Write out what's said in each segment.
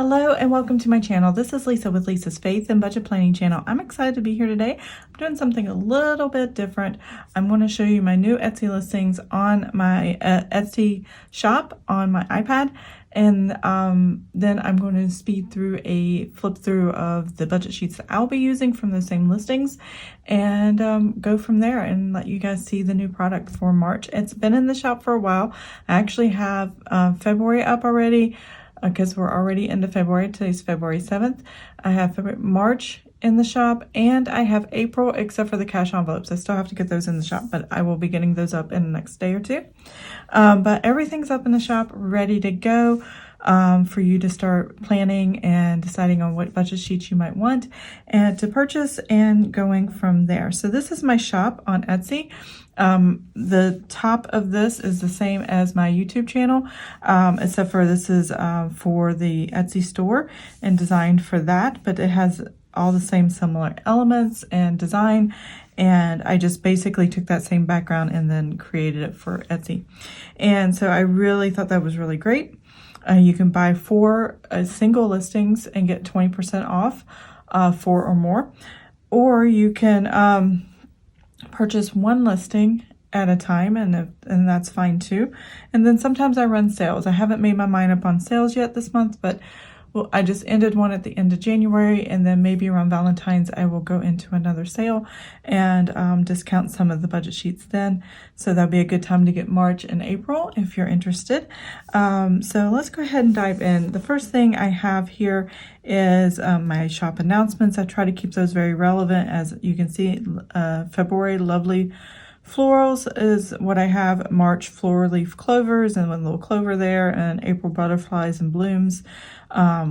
Hello and welcome to my channel. This is Lisa with Lisa's Faith and Budget Planning channel. I'm excited to be here today. I'm doing something a little bit different. I'm going to show you my new Etsy listings on my Etsy shop on my iPad, and then I'm going to speed through a flip through of the budget sheets that I'll be using from those same listings and go from there and let you guys see the new product for March. It's been in the shop for a while. I actually have February up already, because we're already into February. Today's February 7th. I have March in the shop, and I have April, except for the cash envelopes. I still have to get those in the shop, but I will be getting those up in the next day or two. But everything's up in the shop, ready to go for you to start planning and deciding on what budget sheets you might want and to purchase and going from there. So this is my shop on Etsy. The top of this is the same as my YouTube channel, except for this is for the Etsy store and designed for that, but it has all the same similar elements and design, and I just basically took that same background and then created it for Etsy. And so I really thought that was really great. You can buy 4 single listings and get 20% off 4 or more, or you can purchase 1 listing at a time, and that's fine too. And then sometimes I run sales. I haven't made my mind up on sales yet this month, but well, I just ended one at the end of January, and then maybe around Valentine's I will go into another sale and discount some of the budget sheets then. So that'll be a good time to get March and April if you're interested. So let's go ahead and dive in. The first thing I have here is my shop announcements. I try to keep those very relevant. As you can see, February Lovely Florals is what I have. March Floral Leaf Clovers and one little clover there, and April Butterflies and Blooms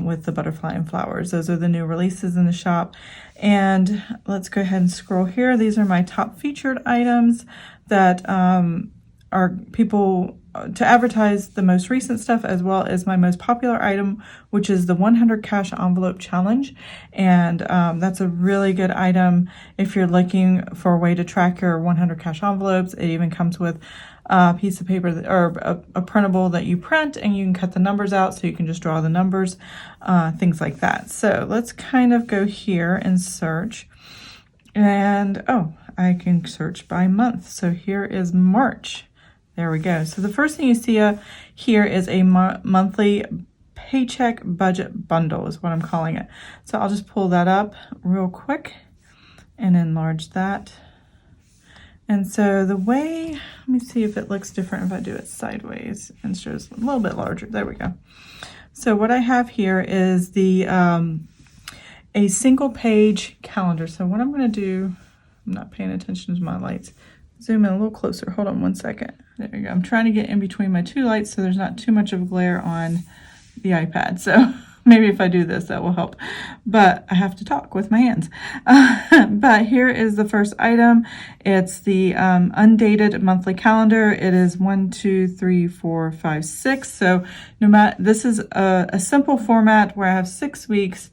with the butterfly and flowers. Those are the new releases in the shop. And let's go ahead and scroll here. These are my top featured items that are people to advertise the most recent stuff, as well as my most popular item, which is the 100 cash envelope challenge. And that's a really good item if you're looking for a way to track your 100 cash envelopes. It even comes with a piece of paper or a printable that you print, and you can cut the numbers out so you can just draw the numbers, things like that. So let's kind of go here and search. And I can search by month. So here is March. There we go. So the first thing you see here is a monthly paycheck budget bundle is what I'm calling it. So I'll just pull that up real quick and enlarge that. And so the way, let me see if it looks different if I do it sideways and shows a little bit larger. There we go. So what I have here is the a single page calendar. So what I'm going to do, I'm not paying attention to my lights. Zoom in a little closer. Hold on one second. There we go. I'm trying to get in between my 2 lights so there's not too much of glare on the iPad. So maybe if I do this, that will help. But I have to talk with my hands. But here is the first item. It's the undated monthly calendar. It is 1, 2, 3, 4, 5, 6. So no matter, this is a simple format where I have 6 weeks.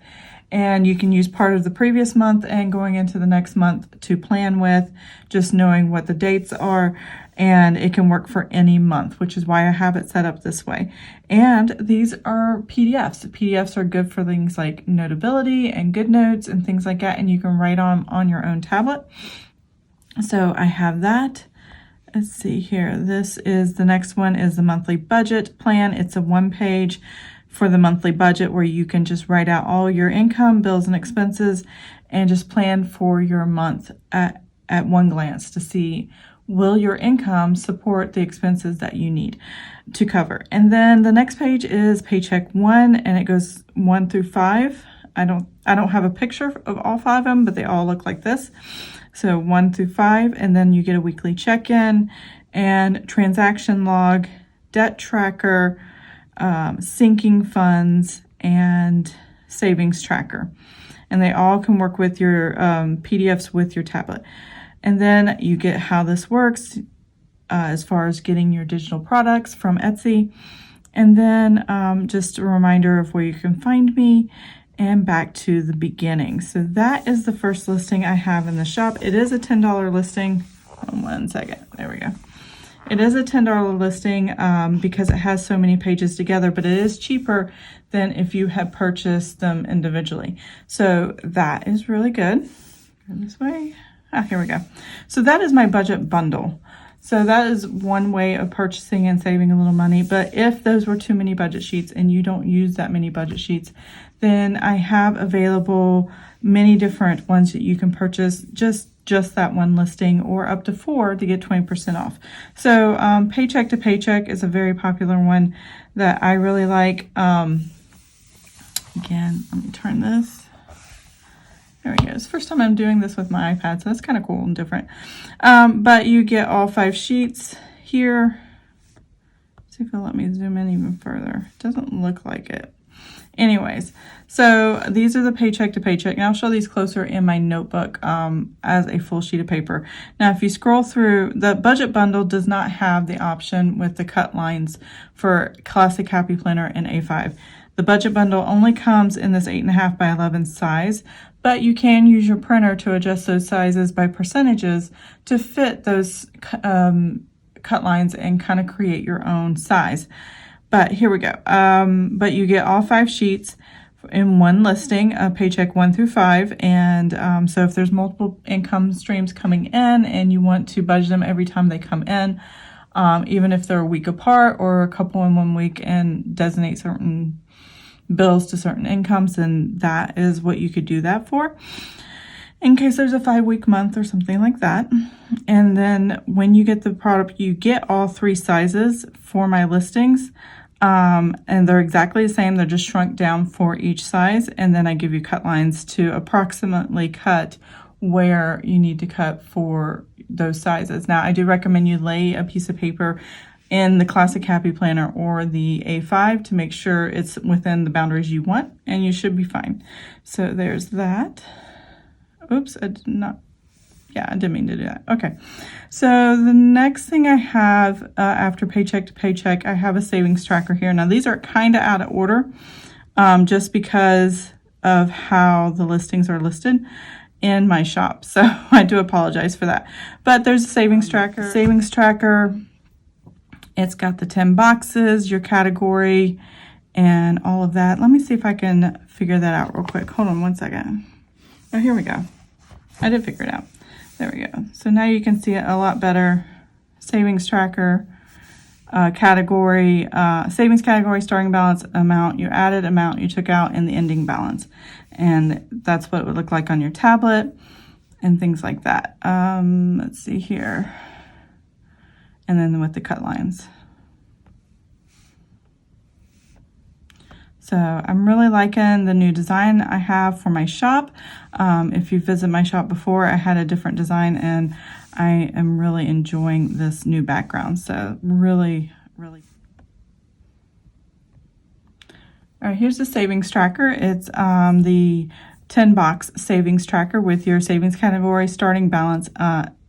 And you can use part of the previous month and going into the next month to plan with, just knowing what the dates are, and it can work for any month, which is why I have it set up this way. And these are PDFs. PDFs are good for things like Notability and GoodNotes and things like that, and you can write on your own tablet. So I have that. Let's see here. This is the next one is the monthly budget plan. It's a 1-page for the monthly budget where you can just write out all your income, bills, and expenses and just plan for your month at one glance to see, will your income support the expenses that you need to cover? And then the next page is Paycheck One, and it goes 1 through 5. I don't have a picture of all 5 of them, but they all look like this. So 1 through 5, and then you get a weekly check-in and transaction log, debt tracker, sinking funds, and savings tracker. And they all can work with your PDFs with your tablet. And then you get how this works as far as getting your digital products from Etsy. And then just a reminder of where you can find me and back to the beginning. So that is the first listing I have in the shop. It is a $10 listing. Hold on one second. There we go. It is a $10 listing because it has so many pages together, but it is cheaper than if you had purchased them individually. So that is really good. Go this way. Ah, here we go. So that is my budget bundle. So that is one way of purchasing and saving a little money. But if those were too many budget sheets and you don't use that many budget sheets, then I have available many different ones that you can purchase, just that one listing, or up to 4 to get 20% off. So Paycheck to Paycheck is a very popular one that I really like. Again, let me turn this. There we go. It's the first time I'm doing this with my iPad, so that's kind of cool and different. But you get all 5 sheets here. Let's see if it'll let me zoom in even further. It doesn't look like it. Anyways, so these are the Paycheck to Paycheck. And I'll show these closer in my notebook as a full sheet of paper. Now, if you scroll through, the budget bundle does not have the option with the cut lines for Classic Happy Planner and A5. The budget bundle only comes in this 8.5 by 11 size, but you can use your printer to adjust those sizes by percentages to fit those cut lines and kind of create your own size. But here we go. But you get all 5 sheets in one listing, Paycheck 1 through 5. And so if there's multiple income streams coming in and you want to budget them every time they come in, even if they're a week apart or a couple in 1 week, and designate certain bills to certain incomes, then that is what you could do that for, in case there's a 5-week month or something like that. And then when you get the product, you get all 3 sizes for my listings, and they're exactly the same. They're just shrunk down for each size, and then I give you cut lines to approximately cut where you need to cut for those sizes. Now, I do recommend you lay a piece of paper in the Classic Happy Planner or the A5 to make sure it's within the boundaries you want, and you should be fine. So there's that. Oops, I didn't mean to do that. Okay, so the next thing I have after Paycheck to Paycheck, I have a savings tracker here. Now, these are kind of out of order just because of how the listings are listed in my shop. So I do apologize for that. But there's a savings tracker. It's got the 10 boxes, your category, and all of that. Let me see if I can figure that out real quick. Hold on one second. Oh, here we go. I did figure it out. There we go. So now you can see it a lot better. Savings tracker, category, savings category, starting balance, amount you added, amount you took out, and the ending balance. And that's what it would look like on your tablet and things like that. Let's see here. And then with the cut lines. So I'm really liking the new design I have for my shop. If you visit my shop before, I had a different design, and I am really enjoying this new background. So really. All right, here's the savings tracker. It's the 10 box savings tracker with your savings category, starting balance,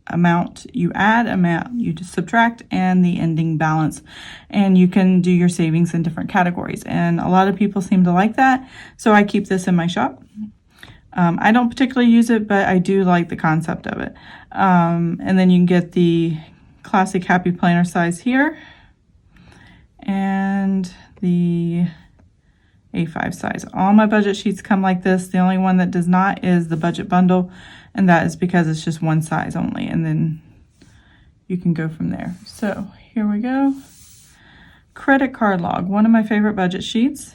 amount you add, amount you subtract, and the ending balance. And you can do your savings in different categories. And a lot of people seem to like that. So I keep this in my shop. I don't particularly use it, but I do like the concept of it. And then you can get the Classic Happy Planner size here and the A5 size. All my budget sheets come like this. The only one that does not is the budget bundle, and that is because it's just one size only, and then you can go from there. So here we go. Credit card log, one of my favorite budget sheets.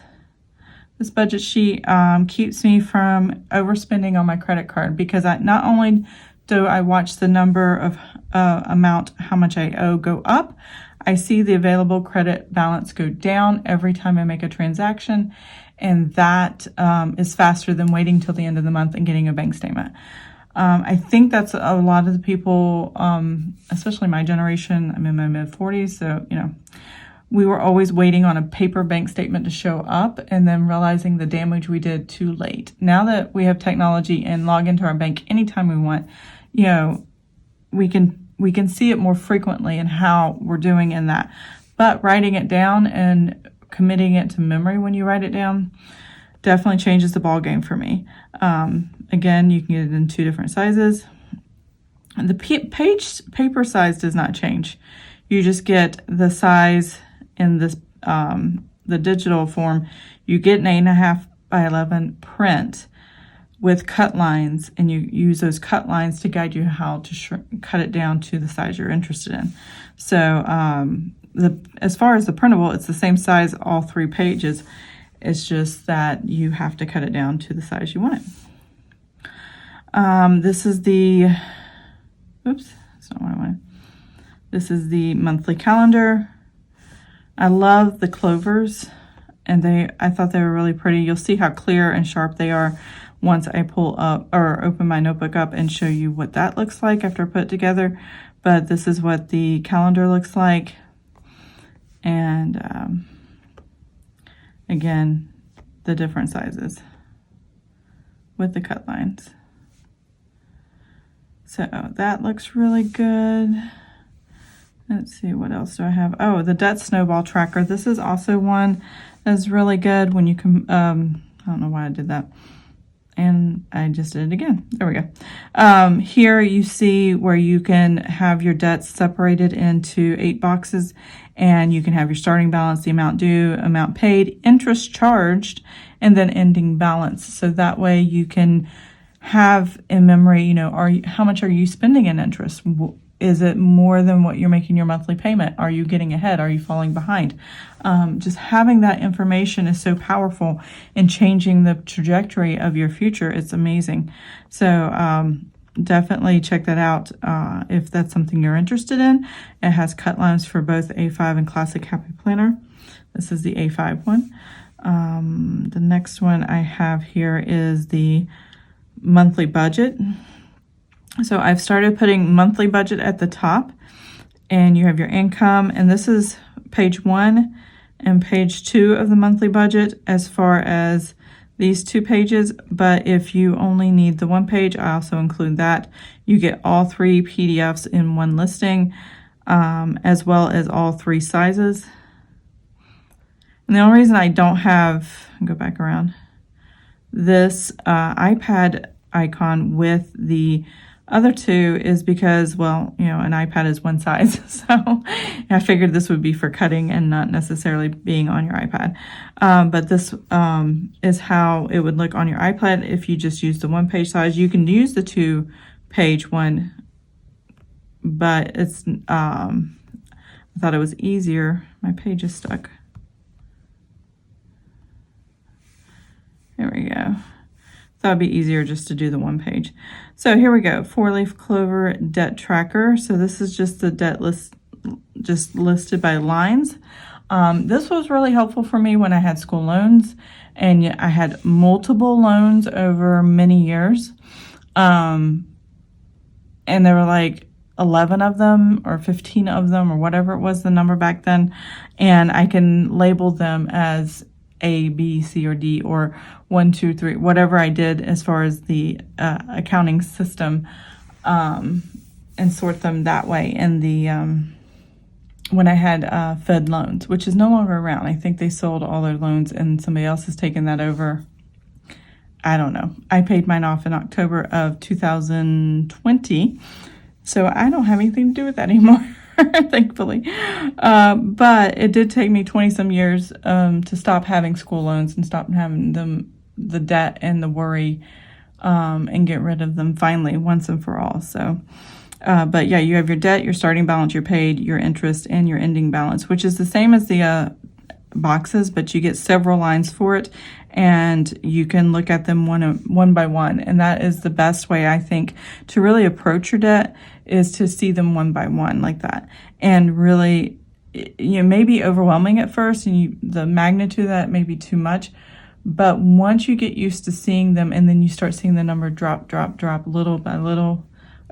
This budget sheet keeps me from overspending on my credit card, because not only do I watch the number of amount, how much I owe, go up, I see the available credit balance go down every time I make a transaction, and that is faster than waiting till the end of the month and getting a bank statement. I think that's a lot of the people, especially my generation. I'm in my mid-40s, so, we were always waiting on a paper bank statement to show up and then realizing the damage we did too late. Now that we have technology and log into our bank anytime we want, we can see it more frequently and how we're doing in that. But writing it down and committing it to memory when you write it down definitely changes the ball game for me. Again, you can get it in 2 different sizes. The paper size does not change. You just get the size in this, the digital form. You get an 8.5 by 11 print with cut lines, and you use those cut lines to guide you how to cut it down to the size you're interested in. So as far as the printable, it's the same size all 3 pages. It's just that you have to cut it down to the size you want it. This is the, oops, that's not what I wanted. This is the monthly calendar. I love the Clovers, and I thought they were really pretty. You'll see how clear and sharp they are once I pull up or open my notebook up and show you what that looks like after I put it together. But this is what the calendar looks like. And again, the different sizes with the cut lines. So that looks really good. Let's see, what else do I have? Oh, the debt snowball tracker. This is also one that's really good when you can, I don't know why I did that. And I just did it again. There we go. Here you see where you can have your debts separated into 8 boxes, and you can have your starting balance, the amount due, amount paid, interest charged, and then ending balance. So that way you can have in memory, you know, how much are you spending in interest? Is it more than what you're making your monthly payment? Are you getting ahead? Are you falling behind? Just having that information is so powerful in changing the trajectory of your future. It's amazing. So definitely check that out if that's something you're interested in. It has cut lines for both A5 and Classic Happy Planner. This is the A5 one. The next one I have here is the monthly budget. So I've started putting monthly budget at the top, and you have your income, and this is page 1 and page 2 of the monthly budget as far as these 2 pages. But if you only need the 1 page, I also include that. You get all 3 PDFs in one listing, as well as all 3 sizes. And the only reason I don't have, go back around, this iPad icon with the other 2 is because, well, you know, an iPad is one size. So I figured this would be for cutting and not necessarily being on your iPad. But this is how it would look on your iPad if you just use the 1 page size. You can use the 2 page one, but it's, I thought it was easier. My page is stuck. There we go. That would be easier just to do the 1 page. So here we go, 4-leaf clover debt tracker. So this is just the debt list, just listed by lines. This was really helpful for me when I had school loans, and I had multiple loans over many years. And there were like 11 of them or 15 of them or whatever it was the number back then. And I can label them as A, B, C, or D, or 1, 2, 3, whatever I did as far as the accounting system, and sort them that way. And the when I had Fed loans, which is no longer around. I think they sold all their loans and somebody else has taken that over. I don't know. I paid mine off in October of 2020, so I don't have anything to do with that anymore. Thankfully. But it did take me 20 some years to stop having school loans and stop having the debt and the worry, and get rid of them finally once and for all. So, but yeah, you have your debt, your starting balance, your paid, your interest, and your ending balance, which is the same as the boxes, but you get several lines for it, and you can look at them one by one. And that is the best way, I think, to really approach your debt, is to see them one by one like that. And really, you know, may be overwhelming at first, and the magnitude of that may be too much. But once you get used to seeing them, and then you start seeing the number drop little by little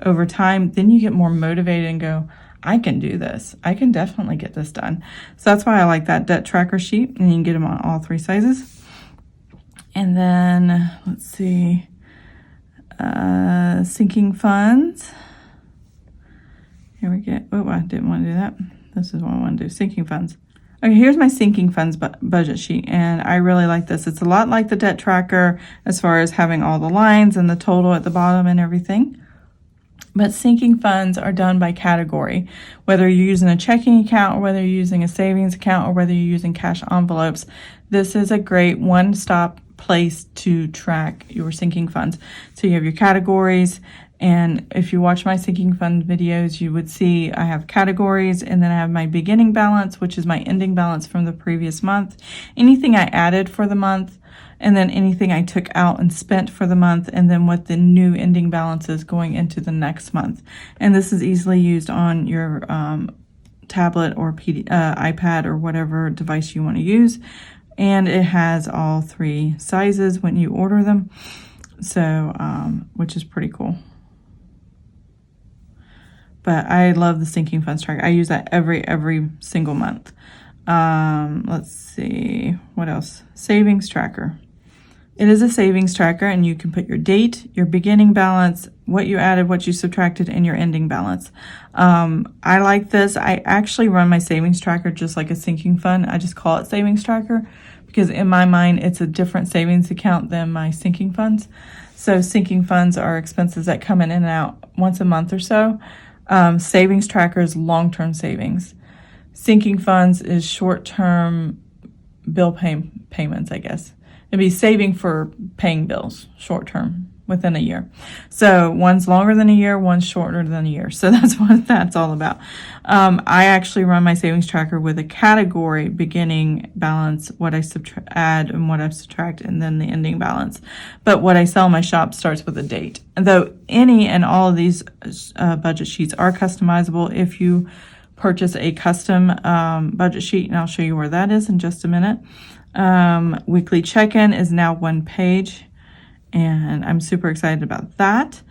over time, then you get more motivated and go, I can do this. I can definitely get this done. So that's why I like that debt tracker sheet, and you can get them on all 3 sizes. And then let's see, sinking funds. Here we go. Oh, I didn't want to do that. This is what I want to do, sinking funds. Okay, here's my sinking funds budget sheet, and I really like this. It's a lot like the debt tracker as far as having all the lines and the total at the bottom and everything. But sinking funds are done by category, whether you're using a checking account or whether you're using a savings account or whether you're using cash envelopes. This is a great one-stop place to track your sinking funds. So you have your categories, and if you watch my sinking fund videos, you would see I have categories, and then I have my beginning balance, which is my ending balance from the previous month, anything I added for the month, and then anything I took out and spent for the month, and then what the new ending balance is going into the next month. And this is easily used on your tablet or iPad or whatever device you want to use. And it has all 3 sizes when you order them, so which is pretty cool. But I love the sinking funds tracker. I use that every single month. Let's see, what else? Savings tracker. It is a savings tracker, and you can put your date, your beginning balance, what you added, what you subtracted, and your ending balance. I like this. I actually run my savings tracker just like a sinking fund. I just call it savings tracker because in my mind, it's a different savings account than my sinking funds. So sinking funds are expenses that come in and out once a month or so. Savings tracker is long-term savings. Sinking funds is short-term bill payments, I guess. It'd be saving for paying bills, short-term, within a year. So one's longer than a year, one's shorter than a year. So that's what that's all about. I actually run my savings tracker with a category, beginning balance, what I add and what I subtract, and then the ending balance. But what I sell in my shop starts with a date. And though any and all of these budget sheets are customizable if you purchase a custom budget sheet, and I'll show you where that is in just a minute. Weekly check-in is now 1 page, and I'm super excited about that.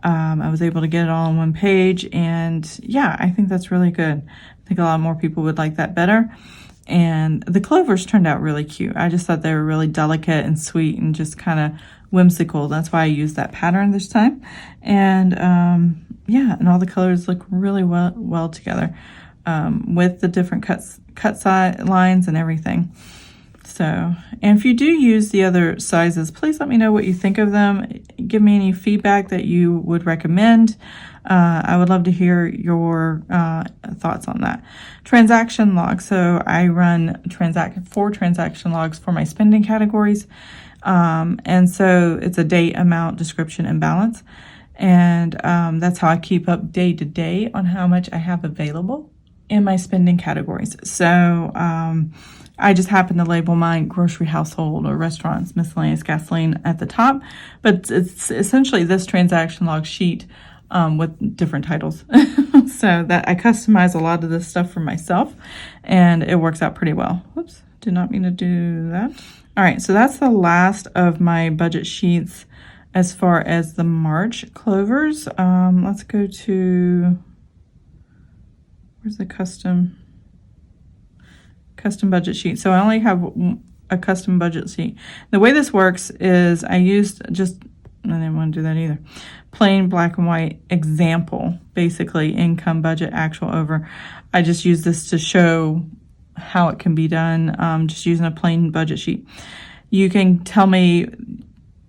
I was able to get it all on 1 page, and yeah, I think that's really good. I think a lot more people would like that better. And the Clovers turned out really cute. I just thought they were really delicate and sweet and just kind of whimsical. That's why I used that pattern this time. And yeah, and all the colors look really well together with the different cut lines and everything. So, and if you do use the other sizes, please let me know what you think of them. Give me any feedback that you would recommend. I would love to hear your thoughts on that. Transaction logs. So I run 4 transaction logs for my spending categories. And so it's a date, amount, description, and balance. And that's how I keep up day to day on how much I have available in my spending categories. So I just happen to label mine grocery, household, or restaurants, miscellaneous, gasoline at the top. But it's essentially this transaction log sheet with different titles. So that I customize a lot of this stuff for myself, and it works out pretty well. Whoops, did not mean to do that. All right, so that's the last of my budget sheets as far as the March Clovers. Let's go to, where's the custom budget sheet? So I only have a custom budget sheet. The way this works is I used just, I didn't want to do that either, plain black and white example, basically income, budget, actual, over. I just use this to show how it can be done, just using a plain budget sheet. You can tell me,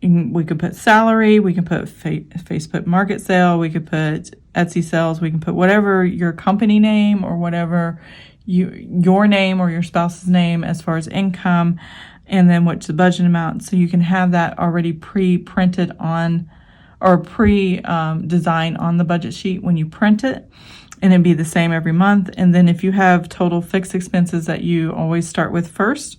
we could put salary, we can put Facebook market sale, we could put Etsy sales, we can put whatever your company name or whatever your name or your spouse's name as far as income, and then what's the budget amount. So you can have that already pre-printed on or pre-designed on the budget sheet when you print it, and it'd be the same every month. And then if you have total fixed expenses that you always start with first,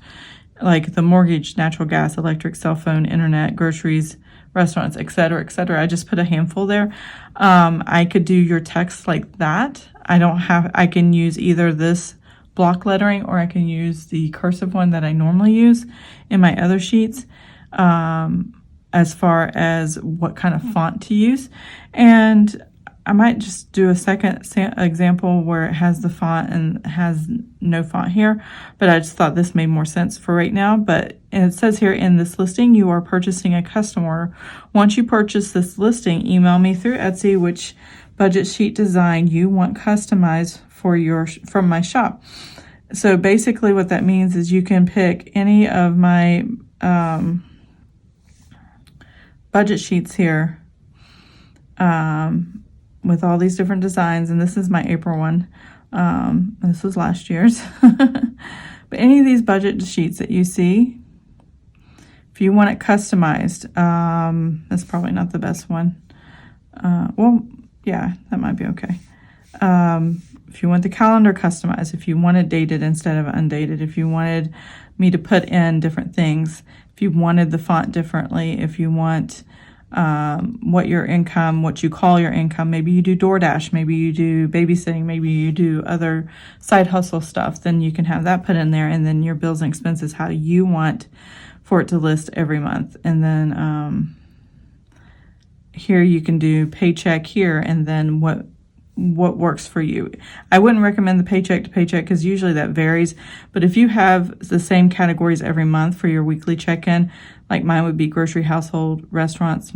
like the mortgage, natural gas, electric, cell phone, internet, groceries, restaurants, etc., I just put a handful there. I could do your text like that. I can use either this block lettering or I can use the cursive one that I normally use in my other sheets, as far as what kind of font to use. And I might just do a second example where it has the font and has no font here, but I just thought this made more sense for right now. But it says here, in this listing, you are purchasing a custom order. Once you purchase this listing, email me through Etsy which budget sheet design you want customized from my shop. So basically what that means is you can pick any of my budget sheets here, with all these different designs, and this is my April one. This was last year's. But any of these budget sheets that you see, if you want it customized, that's probably not the best one. Well, yeah, that might be okay. If you want the calendar customized, if you want it dated instead of undated, if you wanted me to put in different things, if you wanted the font differently, if you want what you call your income, maybe you do DoorDash, maybe you do babysitting, maybe you do other side hustle stuff, then you can have that put in there, and then your bills and expenses, how you want for it to list every month. And then here you can do paycheck here, and then what works for you. I wouldn't recommend the paycheck to paycheck because usually that varies, but if you have the same categories every month for your weekly check-in, like mine would be grocery, household, restaurants,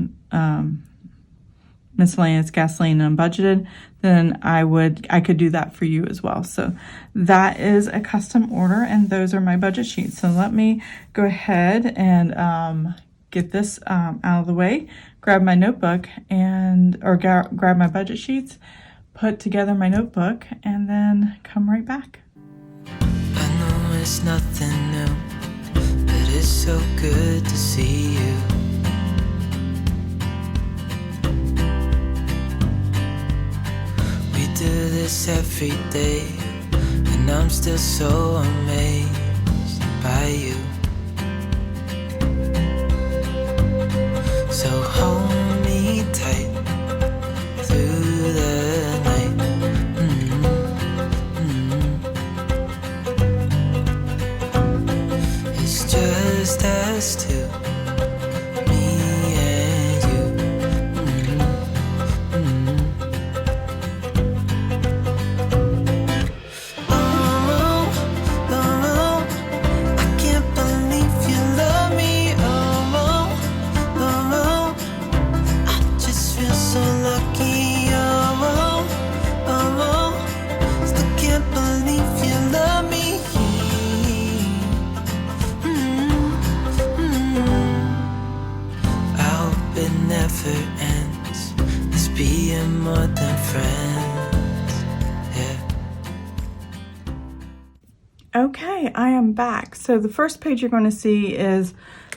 miscellaneous, gasoline, and unbudgeted, then I could do that for you as well. So that is a custom order, and those are my budget sheets. So let me go ahead and get this out of the way, grab my notebook or grab my budget sheets, put together my notebook, and then come right back. I know it's nothing new, but it's so good to see you. We do this every day, and I'm still so amazed by you. So hold me tight through the night. It's just us two, me and you. Oh, I can't believe you love me. Oh, I just feel so lucky. Still can't believe you love me. I hope it never ends. Let's be more than friends. Yeah. Okay, I am back. So the first page you're going to see is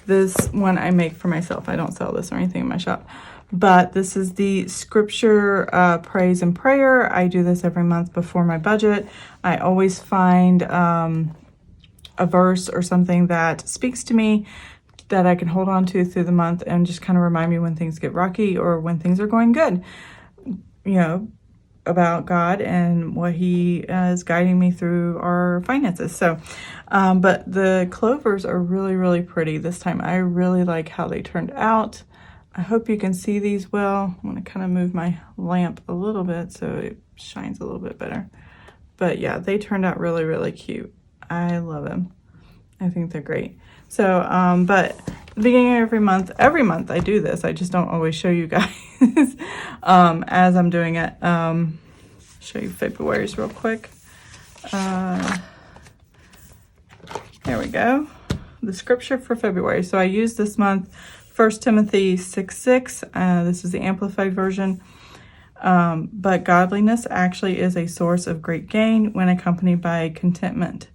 this one I make for myself. I don't sell this or anything in my shop, but this is the scripture praise and prayer. I do this every month before my budget. I always find a verse or something that speaks to me that I can hold on to through the month and just kind of remind me when things get rocky or when things are going good, about God and what he is guiding me through our finances. So, but the Clovers are really, really pretty this time. I really like how they turned out. I hope you can see these well. I'm going to kind of move my lamp a little bit so it shines a little bit better. But yeah, they turned out really, really cute. I love them. I think they're great. So, but the beginning of every month I do this. I just don't always show you guys as I'm doing it. Show you February's real quick. There we go. The scripture for February. So I used this month 1 Timothy 6:6. This is the Amplified version. But godliness actually is a source of great gain when accompanied by contentment.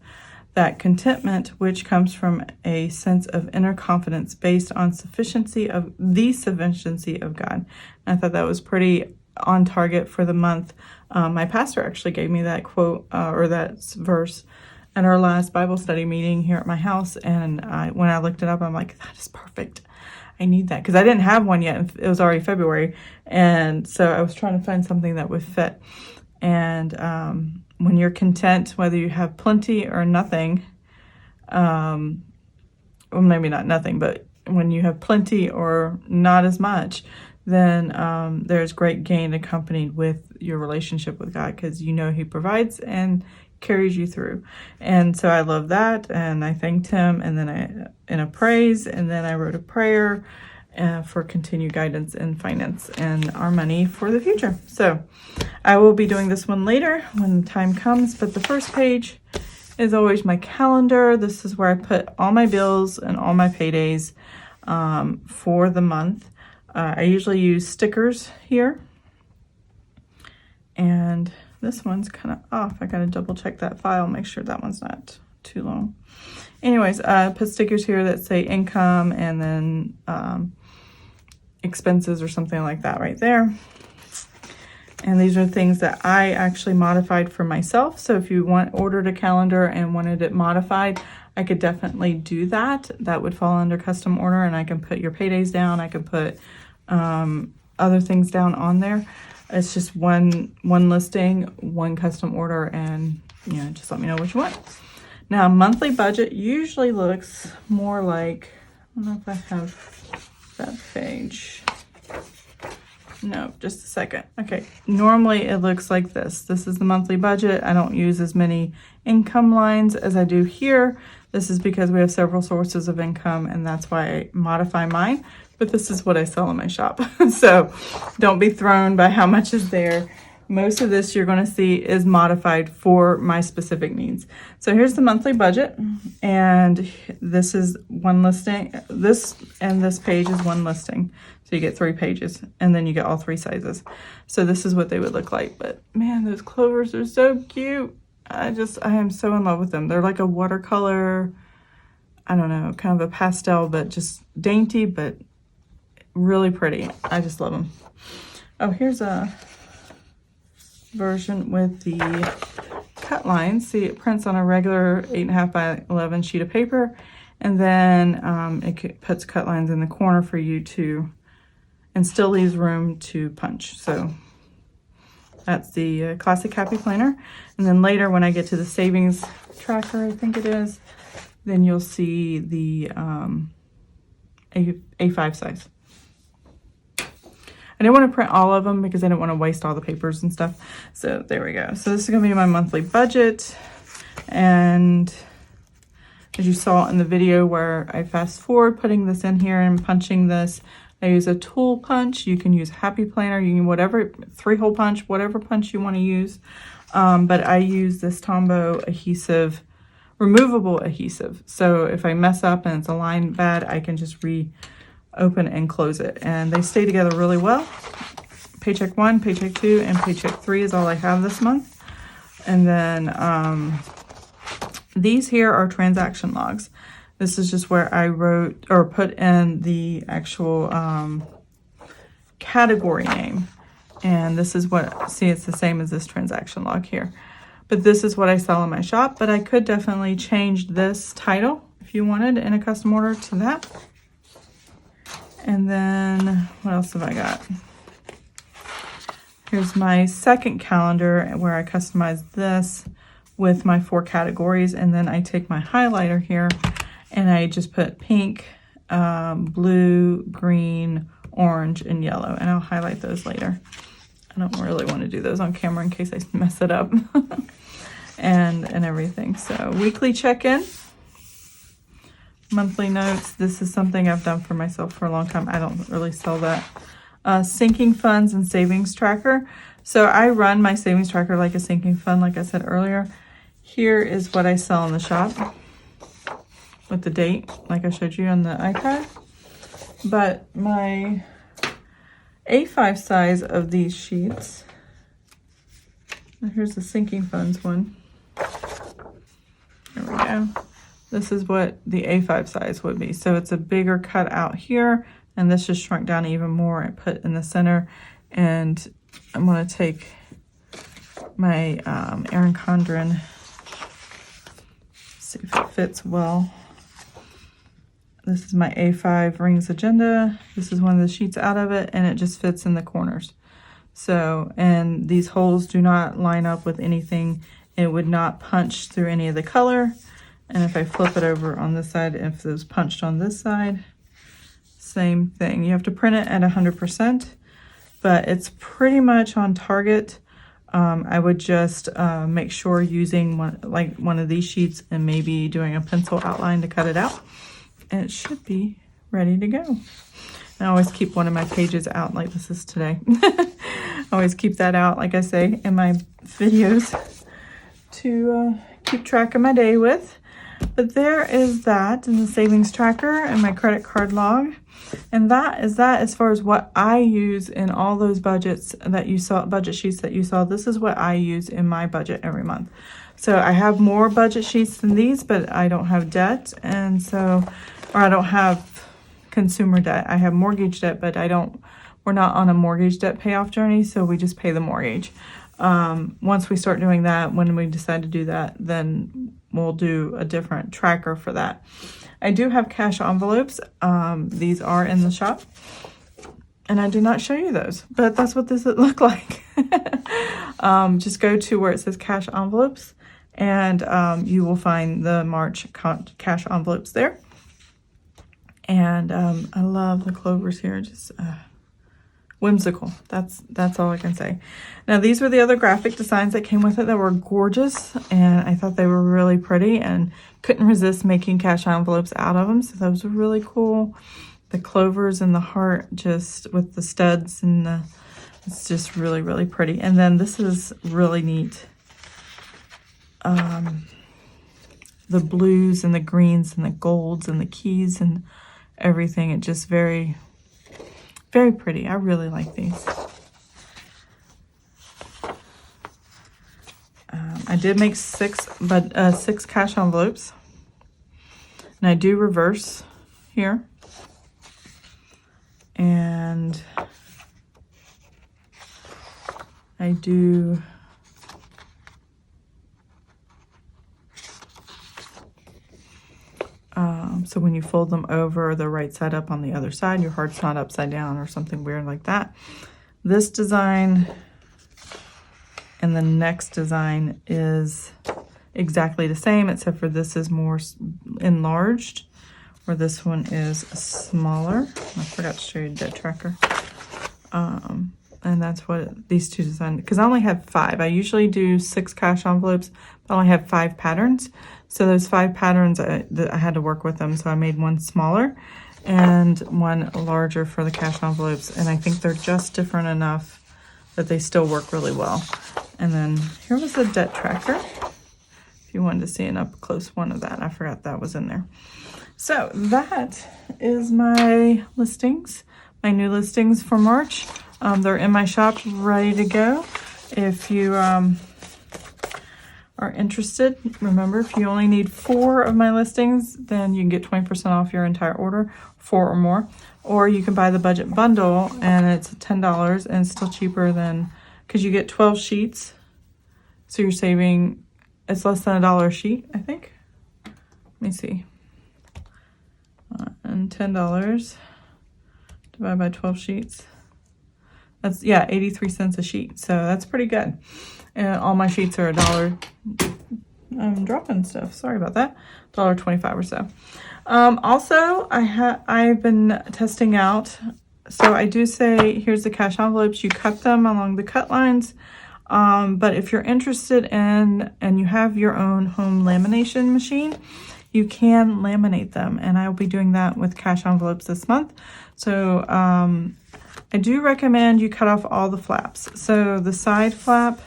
That contentment, which comes from a sense of inner confidence based on sufficiency of God. And I thought that was pretty on target for the month. My pastor actually gave me that quote or that verse at our last Bible study meeting here at my house. And when I looked it up, I'm like, that is perfect. I need that because I didn't have one yet. It was already February. And so I was trying to find something that would fit. And when you're content, whether you have plenty or nothing, well, maybe not nothing, but when you have plenty or not as much, then there's great gain accompanied with your relationship with God because you know he provides and carries you through. And so I love that, and I thanked him, and then in a praise, and then I wrote a prayer for continued guidance in finance and our money for the future. So I will be doing this one later when time comes, but the first page is always my calendar. This is where I put all my bills and all my paydays for the month. I usually use stickers here. And this one's kind of off. I gotta double check that file, make sure that one's not too long. Anyways, put stickers here that say income and then expenses or something like that right there. And these are things that I actually modified for myself. So if you ordered a calendar and wanted it modified, I could definitely do that. That would fall under custom order, and I can put your paydays down. I can put other things down on there. It's just one listing, one custom order, and just let me know what you want. Now, monthly budget usually looks more like, I don't know if I have that page. No, just a second. Okay, normally it looks like this. This is the monthly budget. I don't use as many income lines as I do here. This is because we have several sources of income, and that's why I modify mine. But this is what I sell in my shop. So don't be thrown by how much is there. Most of this you're going to see is modified for my specific needs. So here's the monthly budget, and this is one listing. This and this page is one listing. So you get 3 pages, and then you get all 3 sizes. So this is what they would look like. But man, those clovers are so cute. I am so in love with them. They're like a watercolor, I don't know, kind of a pastel, but just dainty, but really pretty. I just love them. Oh, here's a version with the cut lines. See, it prints on a regular 8.5 by 11 sheet of paper, and then it puts cut lines in the corner for you to, and still leaves room to punch. So that's the classic happy planner. And then later when I get to the savings tracker, I think it is, then you'll see the A5 size. I didn't want to print all of them because I didn't want to waste all the papers and stuff. So there we go. So this is going to be my monthly budget. And as you saw in the video where I fast forward putting this in here and punching this, I use a tool punch. You can use Happy Planner, you can whatever, 3-hole punch, whatever punch you want to use. But I use this Tombow adhesive, removable adhesive. So if I mess up and it's aligned bad, I can just open and close it, and they stay together really well. Paycheck 1, Paycheck 2, and Paycheck 3 is all I have this month. And then these here are transaction logs. This is just where I wrote or put in the actual category name. And this is what, see, it's the same as this transaction log here. But this is what I sell in my shop, but I could definitely change this title if you wanted in a custom order to that. And then what else have I got? Here's my second calendar where I customize this with my 4 categories. And then I take my highlighter here and I just put pink, blue, green, orange, and yellow. And I'll highlight those later. I don't really want to do those on camera in case I mess it up. and everything. So weekly check-in. Monthly notes. This is something I've done for myself for a long time. I don't really sell that. Sinking funds and savings tracker. So I run my savings tracker like a sinking fund, like I said earlier. Here is what I sell in the shop with the date, like I showed you on the iPad. But my A5 size of these sheets, here's the sinking funds one. There we go. This is what the A5 size would be. So it's a bigger cut out here, and this just shrunk down even more and put in the center. And I'm going to take my Erin Condren, see if it fits well. This is my A5 Rings Agenda. This is one of the sheets out of it, and it just fits in the corners. So, and these holes do not line up with anything. It would not punch through any of the color. And if I flip it over on this side, if it was punched on this side, same thing. You have to print it at 100%, but it's pretty much on target. I would just make sure using one of these sheets and maybe doing a pencil outline to cut it out. And it should be ready to go. I always keep one of my pages out like this is today. I always keep that out, like I say, in my videos to keep track of my day with. But there is that in the savings tracker and my credit card log. And that is that as far as what I use in all those budgets that you saw, budget sheets that you saw. This is what I use in my budget every month. So I have more budget sheets than these, but I don't have debt, and so, or I don't have consumer debt. I have mortgage debt, but we're not on a mortgage debt payoff journey, so we just pay the mortgage. Once we start doing that, when we decide to do that, then we'll do a different tracker for that. I do have cash envelopes. These are in the shop, and I did not show you those, but that's what this would look like. Just go to where it says cash envelopes, and you will find the March cash envelopes there. And I love the Clovers here, just whimsical. That's all I can say. Now, these were the other graphic designs that came with it that were gorgeous, and I thought they were really pretty and couldn't resist making cash envelopes out of them, so those were really cool. The Clovers and the heart, just with the studs, and it's just really, really pretty. And then this is really neat. The blues and the greens and the golds and the keys and everything. It just very, very pretty. I really like these. I did make six cash envelopes, and I do reverse here, and I do so when you fold them over, the right side up on the other side, your heart's not upside down or something weird like that. This design and the next design is exactly the same, except for this is more enlarged, where this one is smaller. I forgot to show you the debt tracker. And that's what these two designs, because I only have 5. I usually do 6 cash envelopes, but I only have 5 patterns. So those 5 patterns, I had to work with them. So I made one smaller and one larger for the cash envelopes. And I think they're just different enough that they still work really well. And then here was the debt tracker. If you wanted to see an up close one of that, I forgot that was in there. So that is my listings, my new listings for March. They're in my shop, ready to go. If you are interested, remember, if you only need 4 of my listings, then you can get 20% off your entire order, 4 or more. Or you can buy the budget bundle, and it's $10, and it's still cheaper than, because you get 12 sheets. So you're saving, it's less than $1 a sheet, I think. Let me see. And $10 divided by 12 sheets. That's, yeah, 83 cents a sheet. So that's pretty good. And all my sheets are $1. I'm dropping stuff. Sorry about that. $1.25 or so. Also, I've been testing out. So I do say, here's the cash envelopes. You cut them along the cut lines. But if you're interested in, and you have your own home lamination machine, you can laminate them. And I will be doing that with cash envelopes this month. So I do recommend you cut off all the flaps. So the side flap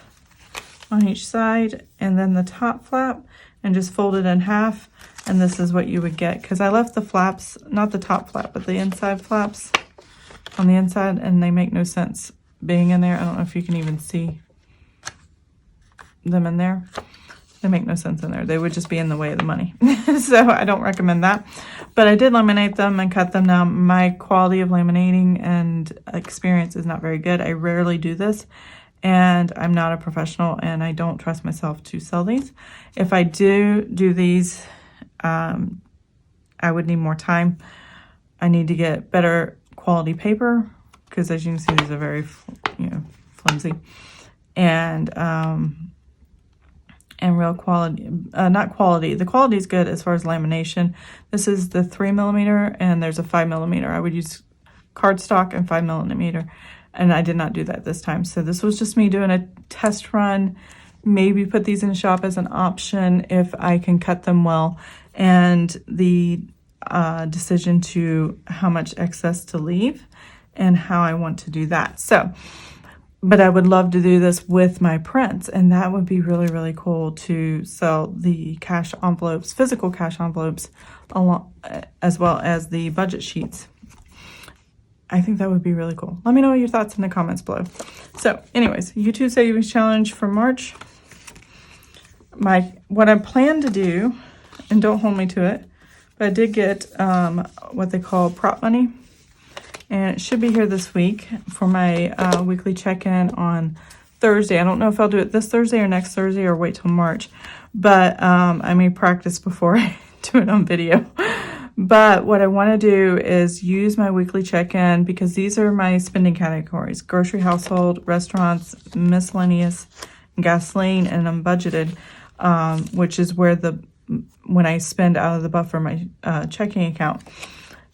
on each side, and then the top flap, and just fold it in half. And this is what you would get, because I left the flaps, not the top flap, but the inside flaps on the inside, and they make no sense being in there. I don't know if you can even see them in there. They make no sense in there. They would just be in the way of the money. So I don't recommend that. But I did laminate them and cut them. Now, my quality of laminating and experience is not very good. I rarely do this, and I'm not a professional, and I don't trust myself to sell these. If I do these, I would need more time. I need to get better quality paper, because as you can see, these are very, flimsy. And real quality, not quality. The quality is good as far as lamination. This is the 3mm, and there's a 5mm. I would use cardstock and 5mm, and I did not do that this time. So this was just me doing a test run. Maybe put these in the shop as an option if I can cut them well, and the decision to how much excess to leave and how I want to do that. So, but I would love to do this with my prints, and that would be really, really cool to sell the cash envelopes, physical cash envelopes, along, as well as the budget sheets. I think that would be really cool. Let me know your thoughts in the comments below. So anyways, YouTube Savings Challenge for March. What I plan to do, and don't hold me to it, but I did get what they call prop money. And it should be here this week for my weekly check-in on Thursday. I don't know if I'll do it this Thursday or next Thursday or wait till March. But I may practice before I do it on video. But what I want to do is use my weekly check-in because these are my spending categories: grocery, household, restaurants, miscellaneous, gasoline, and unbudgeted, which is where when I spend out of the buffer my checking account.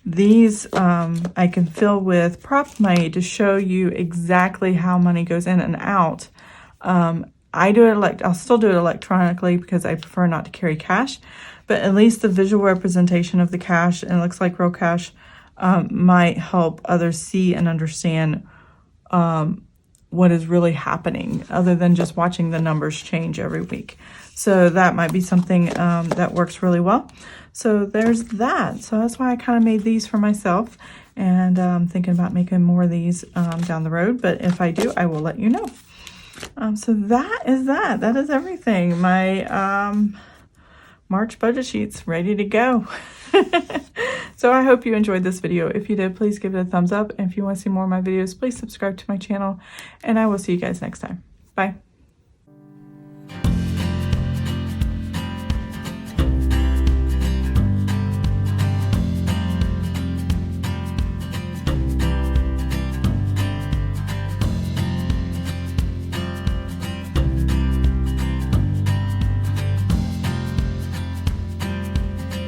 These I can fill with prop money to show you exactly how money goes in and out. I'll still do it electronically because I prefer not to carry cash, but at least the visual representation of the cash, and it looks like real cash, might help others see and understand what is really happening other than just watching the numbers change every week. So that might be something that works really well. So there's that. So that's why I kind of made these for myself, and I'm thinking about making more of these down the road. But if I do, I will let you know. So that is that. That is everything. My March budget sheet's ready to go. So I hope you enjoyed this video. If you did, please give it a thumbs up. And if you want to see more of my videos, please subscribe to my channel. And I will see you guys next time. Bye.